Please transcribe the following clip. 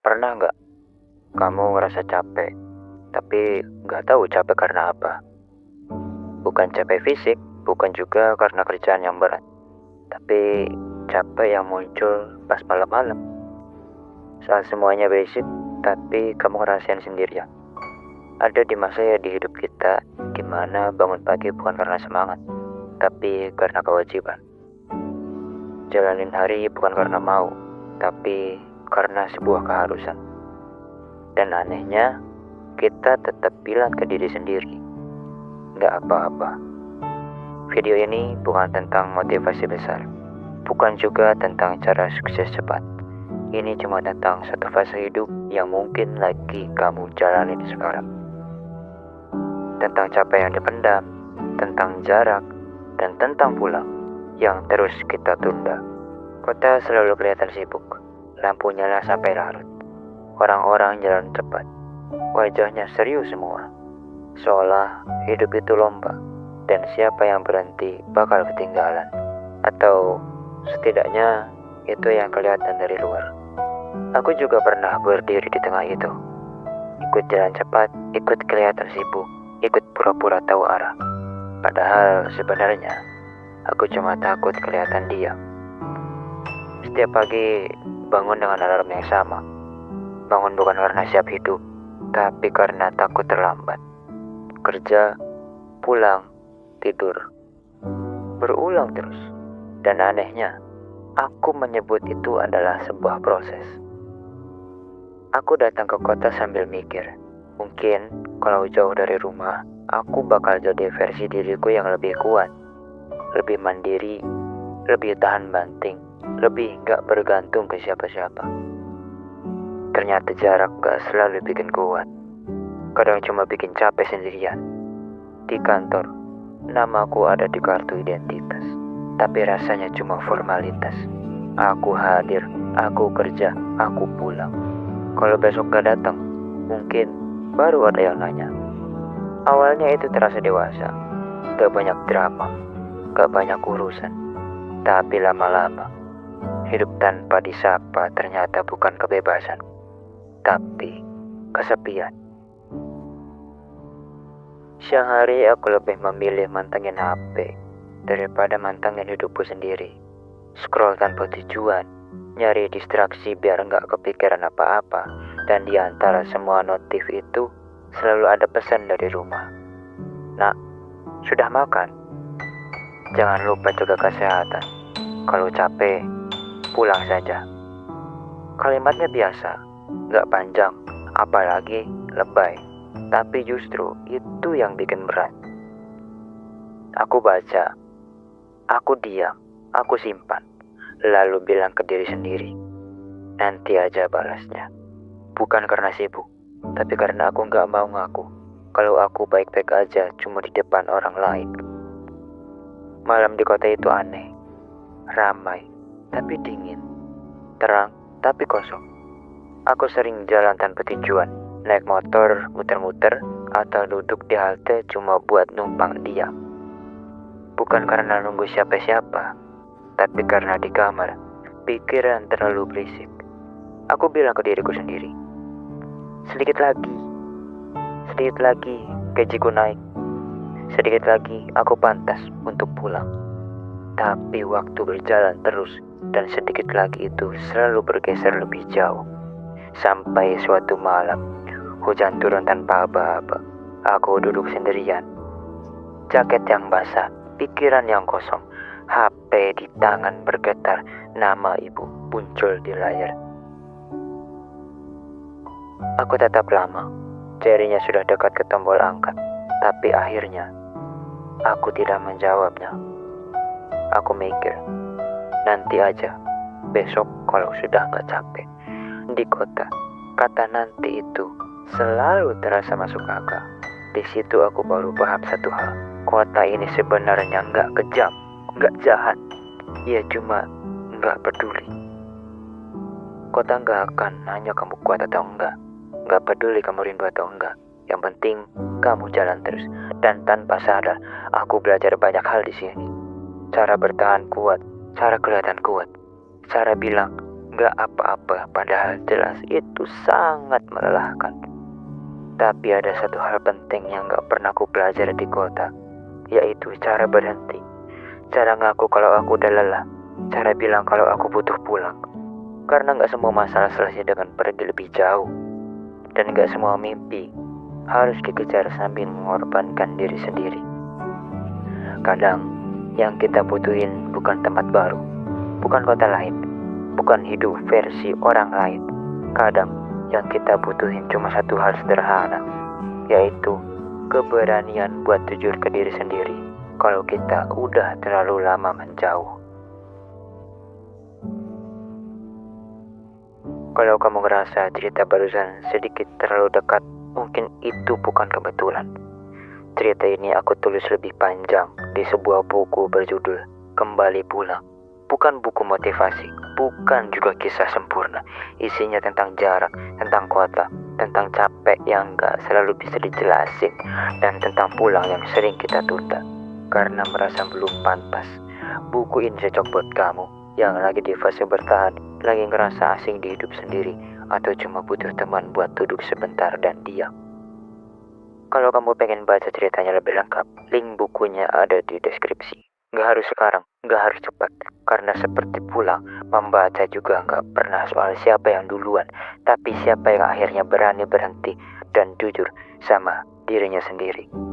Pernah nggak kamu ngerasa capek, tapi nggak tahu capek karena apa? Bukan capek fisik, bukan juga karena kerjaan yang berat, tapi capek yang muncul pas malam-malam. Saat semuanya berisik, tapi kamu ngerasain sendirian. Ada di masa ya di hidup kita, gimana bangun pagi bukan karena semangat, tapi karena kewajiban. Jalanin hari bukan karena mau, tapi karena sebuah keharusan. Dan anehnya, kita tetap bilang ke diri sendiri, nggak apa-apa. Video ini bukan tentang motivasi besar, bukan juga tentang cara sukses cepat. Ini cuma tentang satu fase hidup yang mungkin lagi kamu jalanin sekarang. Tentang capek yang dipendam, tentang jarak, dan tentang pulang yang terus kita tunda. Kota selalu kelihatan sibuk, lampu nyala sampai larut. Orang-orang jalan cepat, wajahnya serius semua. Seolah hidup itu lomba, dan siapa yang berhenti bakal ketinggalan. Atau setidaknya itu yang kelihatan dari luar. Aku juga pernah berdiri di tengah itu. Ikut jalan cepat, ikut kelihatan sibuk, ikut pura-pura tahu arah. Padahal sebenarnya aku cuma takut kelihatan diam. Setiap pagi bangun dengan alarm yang sama. Bangun bukan karena siap hidup, tapi karena takut terlambat. Kerja, pulang, tidur. Berulang terus. Dan anehnya, aku menyebut itu adalah sebuah proses. Aku datang ke kota sambil mikir, mungkin kalau jauh dari rumah, aku bakal jadi versi diriku yang lebih kuat, lebih mandiri, lebih tahan banting, lebih gak bergantung ke siapa-siapa. Ternyata jarak gak selalu bikin kuat. Kadang cuma bikin capek sendirian. Di kantor, namaku ada di kartu identitas, tapi rasanya cuma formalitas. Aku hadir, aku kerja, aku pulang. Kalau besok gak datang, mungkin baru ada yang nanya. Awalnya itu terasa dewasa, gak banyak drama, gak banyak urusan. Tapi lama-lama, hidup tanpa disapa ternyata bukan kebebasan, tapi kesepian. Siang hari aku lebih memilih mantengin HP daripada mantengin hidupku sendiri. Scroll tanpa tujuan, nyari distraksi biar nggak kepikiran apa-apa. Dan di antara semua notif itu selalu ada pesan dari rumah. Nak, sudah makan? Jangan lupa jaga kesehatan. Kalau capek, pulang saja. Kalimatnya biasa, nggak panjang, apalagi lebay. Tapi justru itu yang bikin berat. Aku baca, aku diam, aku simpan. Lalu bilang ke diri sendiri, nanti aja balasnya. Bukan karena sibuk, tapi karena aku gak mau ngaku kalau aku baik-baik aja cuma di depan orang lain. Malam di kota itu aneh, ramai, tapi dingin, terang, tapi kosong. Aku sering jalan tanpa tujuan, naik motor, muter-muter, atau duduk di halte cuma buat numpang diam. Bukan karena nunggu siapa-siapa, tapi karena di kamar, pikiran terlalu berisik. Aku bilang ke diriku sendiri, sedikit lagi gajiku naik. Sedikit lagi aku pantas untuk pulang. Tapi waktu berjalan terus, dan sedikit lagi itu selalu bergeser lebih jauh. Sampai suatu malam, hujan turun tanpa aba-aba. Aku duduk sendirian. Jaket yang basah, pikiran yang kosong, HP di tangan bergetar, nama ibu muncul di layar. Aku tetap lama, jarinya sudah dekat ke tombol angkat, tapi akhirnya aku tidak menjawabnya. Aku mikir, nanti aja, besok kalau sudah gak capek. Di kota, kata nanti itu selalu terasa masuk akal. Di situ aku baru paham satu hal. Kota ini sebenarnya gak kejam, gak jahat. Ia cuma gak peduli. Kota gak akan nanya kamu kuat atau enggak. Gak peduli kamu rindu atau enggak. Yang penting kamu jalan terus. Dan tanpa sadar, aku belajar banyak hal di sini. Cara bertahan kuat, cara kelihatan kuat, cara bilang Gak apa-apa, padahal jelas itu sangat melelahkan. Tapi ada satu hal penting yang gak pernah aku pelajari di kota, yaitu cara berhenti. Cara ngaku kalau aku udah lelah, cara bilang kalau aku butuh pulang. Karena gak semua masalah selesai dengan pergi lebih jauh. Dan gak semua mimpi harus dikejar sambil mengorbankan diri sendiri. Kadang yang kita butuhin bukan tempat baru, bukan kota lain, bukan hidup versi orang lain. Kadang yang kita butuhin cuma satu hal sederhana, yaitu keberanian buat jujur ke diri sendiri kalau kita udah terlalu lama menjauh. Kalau kamu ngerasa cerita barusan sedikit terlalu dekat, mungkin itu bukan kebetulan. Cerita ini aku tulis lebih panjang di sebuah buku berjudul Kembali Pulang. Bukan buku motivasi, bukan juga kisah sempurna. Isinya tentang jarak, tentang kota, tentang capek yang gak selalu bisa dijelasin, dan tentang pulang yang sering kita tunda karena merasa belum pantas. Buku ini cocok buat kamu yang lagi di fase bertahan, lagi ngerasa asing di hidup sendiri, atau cuma butuh teman buat duduk sebentar dan diam. Kalau kamu pengen baca ceritanya lebih lengkap, link bukunya ada di deskripsi. Gak harus sekarang, gak harus cepat. Karena seperti pulang, membaca juga gak pernah soal siapa yang duluan, tapi siapa yang akhirnya berani berhenti dan jujur sama dirinya sendiri.